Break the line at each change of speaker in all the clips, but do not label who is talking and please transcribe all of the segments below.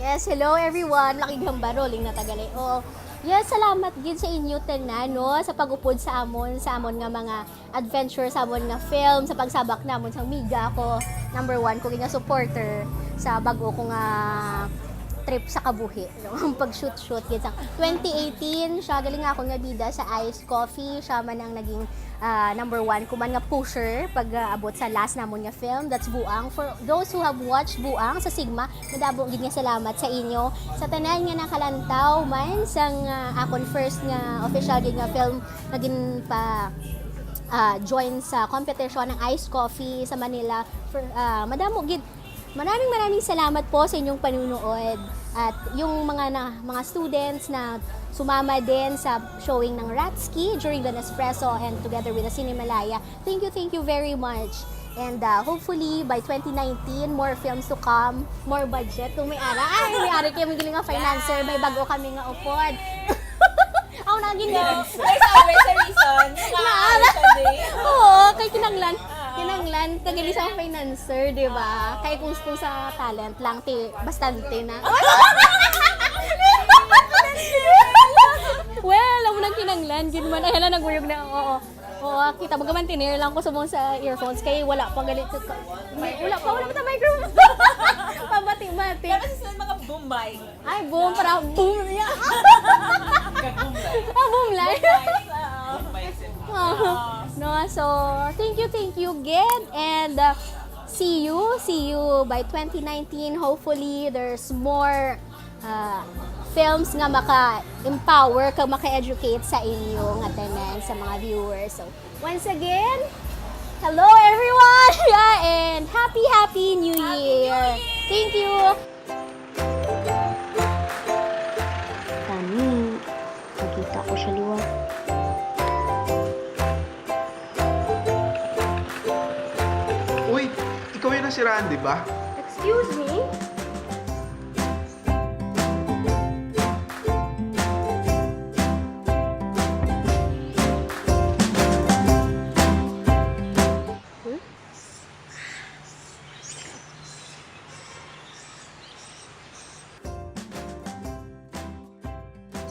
Yes, hello everyone. Laking hamba, rolling na tagalay. Yes, salamat gid sa inyo tanan no sa pagupod sa amon nga mga adventure sa amon nga film sa pagsabak namon sa miga ko. Number 1 ko nga supporter sa bago ko nga trip sa kabuhi. Ang pag-shoot gid sa 2018 siya galing ako nga bida sa Ice Coffee. Siya man ang naging number 1 kuman nga pusher pag abot sa last namon nga film. That's Buang. For those who have watched Buang sa Sigma, madabo gid nga salamat sa inyo sa tanan nga nakalantaw man sang akon first nga official gid nga film naging pa join sa competition ng Ice Coffee sa Manila. Madamo gid. Maraming salamat po sa inyong panunood at yung mga students na sumama din sa showing ng Ratski during the Nespresso and together with the Cinemalaya. Thank you very much. And hopefully by 2019 more films to come, more budget kung may ara kayo magiling nga financer, may bago kami nga upod. Ako na gini.
There's always a reason.
Oo, kay kinanglan tagali sa financer, di ba? Kay kung sa talent lang bastante na. Well, ako nang kinanglan gid man ay naguyog na. Oo, kita mo gaman tinir lang ko sa earphones kay wala pa galit wala pa microphone. Pabati-bati.
Kasi sa mga boom mic.
Ay, boom para boom niya. Boom live. No, so thank you Ged, and see you by 2019. Hopefully there's more films nga maka-empower kag maka-educate sa inyo nga tanan sa mga viewers. So once again, hello everyone. And happy New Year. Thank you.
Tani, nakita ko siya liwat.
Uy, ikaw yung nasiraan, di ba?
Excuse me?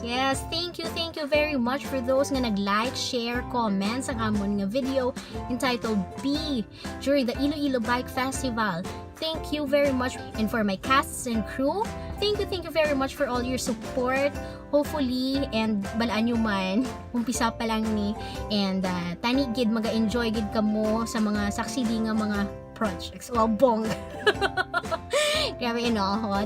Yes, thank you very much for those nga nag-like, share, comments ang amon nga video entitled B during the Iloilo Bike Festival. Thank you very much. And for my casts and crew, thank you very much for all your support. Hopefully, and balaan nyo man, umpisa pa lang ni, and tani gid maga-enjoy gid kamo sa mga saksidi nga mga projects. Wow, bong! Grabe,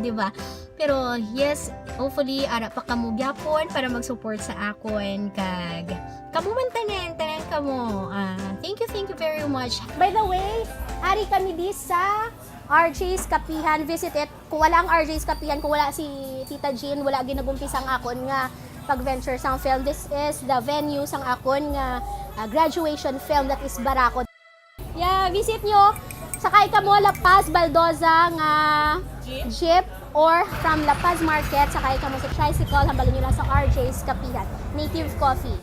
di ba? Pero yes, hopefully ara pa kamo gyapon para mag-support sa akon kag kamo man tanan kamo. Thank you very much. By the way, ari kami di sa RJ's Kapihan. Visit it. Kung wala ang RJ's Kapihan, kung wala si Tita Jean, wala ginagumpisang akon nga pag-venture sang film. This is the venue sang akon nga graduation film that is Barako. Yeah, visit nyo. Sakay ka mo La Paz Baldoza nga jeep or from La Paz Market, sakay ka mo sa tricycle, hambalin nyo lang sa RJ's Kapihan. Native coffee.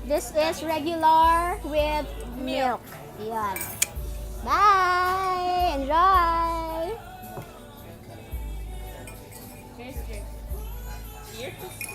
This is regular with milk. Yan. Bye! Enjoy!
Cheers. Cheers.